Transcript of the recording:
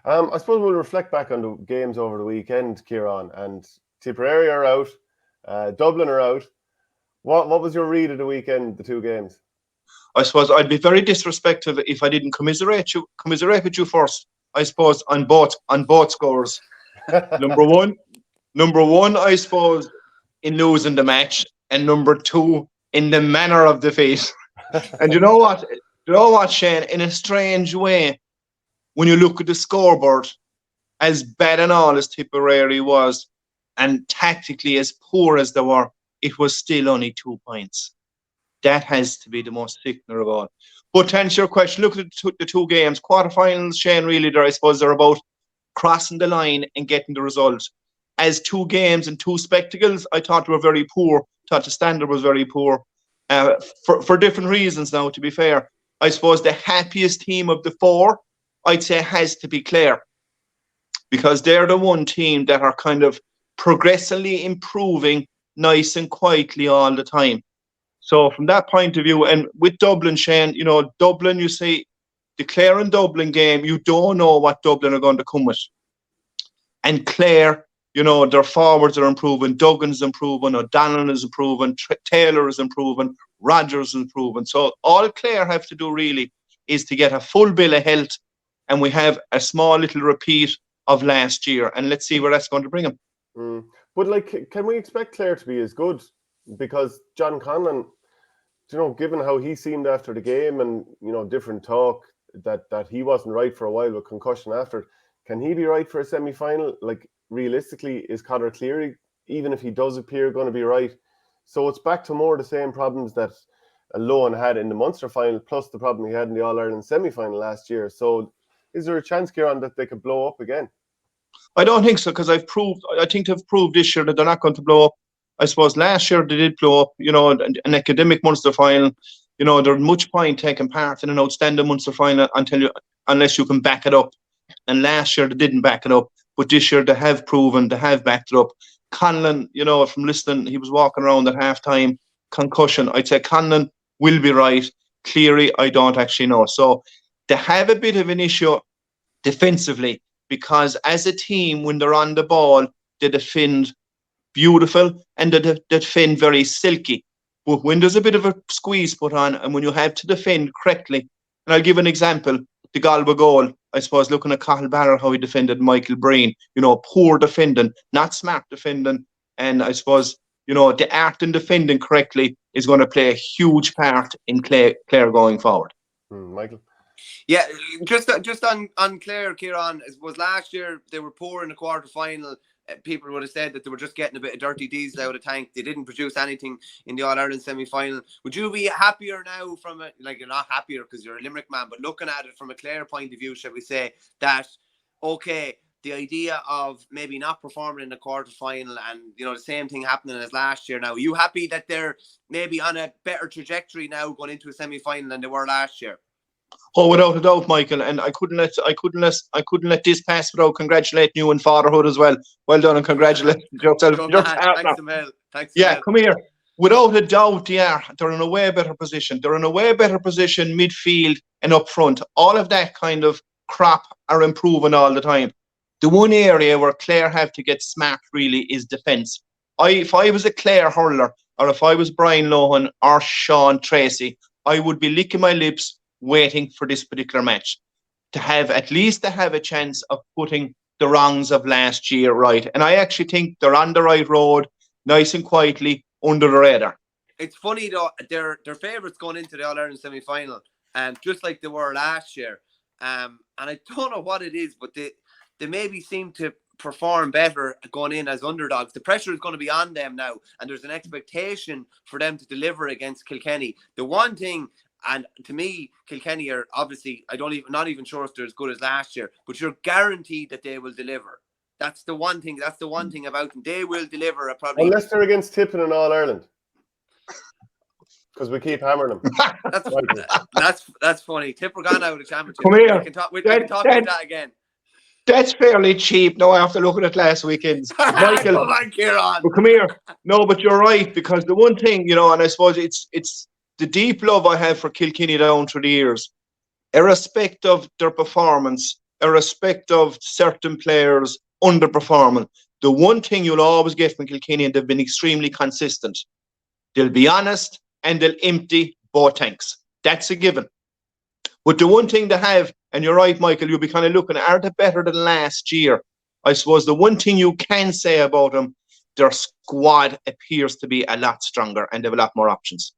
I suppose we'll reflect back on the games over the weekend, Ciarán, and Tipperary are out, Dublin are out. What was your read of the weekend, the two games? I suppose I'd be very disrespectful if I didn't commiserate with you first. I suppose on both scores. Number one, I suppose, in losing the match, and number two, in the manner of defeat. And you know what? Shane? In a strange way, when you look at the scoreboard, as bad and all as Tipperary was, and tactically as poor as they were, it was still only 2 points. That has to be the most sickening of all. But to answer your question, look at the two games. Quarterfinals, Shane, really, I suppose they're about crossing the line and getting the result. As two games and two spectacles, I thought they were very poor. Thought the standard was very poor. For different reasons now, to be fair. I suppose the happiest team of the four, I'd say, has to be Clare. Because they're the one team that are kind of progressively improving nice and quietly all the time. So from that point of view, and with Dublin, Shane, Dublin, you see, the Clare and Dublin game, you don't know what Dublin are going to come with. And Clare, their forwards are improving, Duggan's improving, O'Donnell is improving, Taylor is improving, Rogers is improving. So all Clare have to do really is to get a full bill of health, and we have a small little repeat of last year, and let's see where that's going to bring them. But can we expect Clare to be as good? Because John Conlon, given how he seemed after the game, and different talk that he wasn't right for a while with concussion after, can he be right for a semi-final? Realistically, is Conor Cleary, even if he does appear, going to be right? So it's back to more the same problems that Lohan had in the Munster final, plus the problem he had in the All-Ireland semi-final last year. So is there a chance, Ciarán, that they could blow up again? I don't think so, because I think they've proved this year that they're not going to blow up. I suppose last year they did blow up, an academic Munster final. There's much point taking part in an outstanding Munster final unless you can back it up. And last year they didn't back it up, but this year they have proven, they have backed it up. Conlon, from listening, he was walking around at halftime, concussion. I'd say Conlon will be right. Cleary, I don't actually know. So they have a bit of an issue defensively, because as a team, when they're on the ball, they defend beautiful and they defend very silky. But when there's a bit of a squeeze put on, and when you have to defend correctly, and I'll give an example, the Galway goal, I suppose, looking at Cathal Barr, how he defended Michael Breen, poor defending, not smart defending, and I suppose, the art in defending correctly is going to play a huge part in Clare going forward. Michael? Yeah, just on Clare, Ciarán, I suppose last year they were poor in the quarter-final. People would have said that they were just getting a bit of dirty diesel out of the tank. They didn't produce anything in the All-Ireland semi-final. Would you be happier now from you're not happier because you're a Limerick man, but looking at it from a Clare point of view, shall we say, that, okay, the idea of maybe not performing in the quarter-final and, the same thing happening as last year now, are you happy that they're maybe on a better trajectory now going into a semi-final than they were last year? Oh, without a doubt, Michael, and I couldn't let this pass without congratulating you on fatherhood as well. Well done, and congratulations yourself. Thanks. Yeah, come here. Without a doubt, they're in a way better position. They're in a way better position midfield and up front. All of that kind of crop are improving all the time. The one area where Clare have to get smart really is defence. If I was a Clare hurler, or if I was Brian Lohan or Sean Tracy, I would be licking my lips waiting for this particular match to have a chance of putting the wrongs of last year right. And I actually think they're on the right road, nice and quietly, under the radar. It's funny though, they're favourites going into the All-Ireland semi-final, just like they were last year. And I don't know what it is, but they maybe seem to perform better going in as underdogs. The pressure is going to be on them now, and there's an expectation for them to deliver against Kilkenny. The one thing, and to me, Kilkenny are obviously, not even sure if they're as good as last year, but you're guaranteed that they will deliver. That's the one thing about them. They will deliver unless they're against Tippin in All-Ireland. Because we keep hammering them. That's funny. Tipper gone out of the championship. Come here. We can talk about that again. That's fairly cheap now after looking at last weekend's. Michael, come on, Ciarán. But come here. No, but you're right, because the one thing, and I suppose it's the deep love I have for Kilkenny down through the years, irrespective of their performance, irrespective of certain players underperforming, the one thing you'll always get from Kilkenny, and they've been extremely consistent, they'll be honest and they'll empty both tanks. That's a given. But the one thing they have, and you're right, Michael, you'll be kind of looking at, are they better than last year? I suppose the one thing you can say about them, their squad appears to be a lot stronger and they have a lot more options.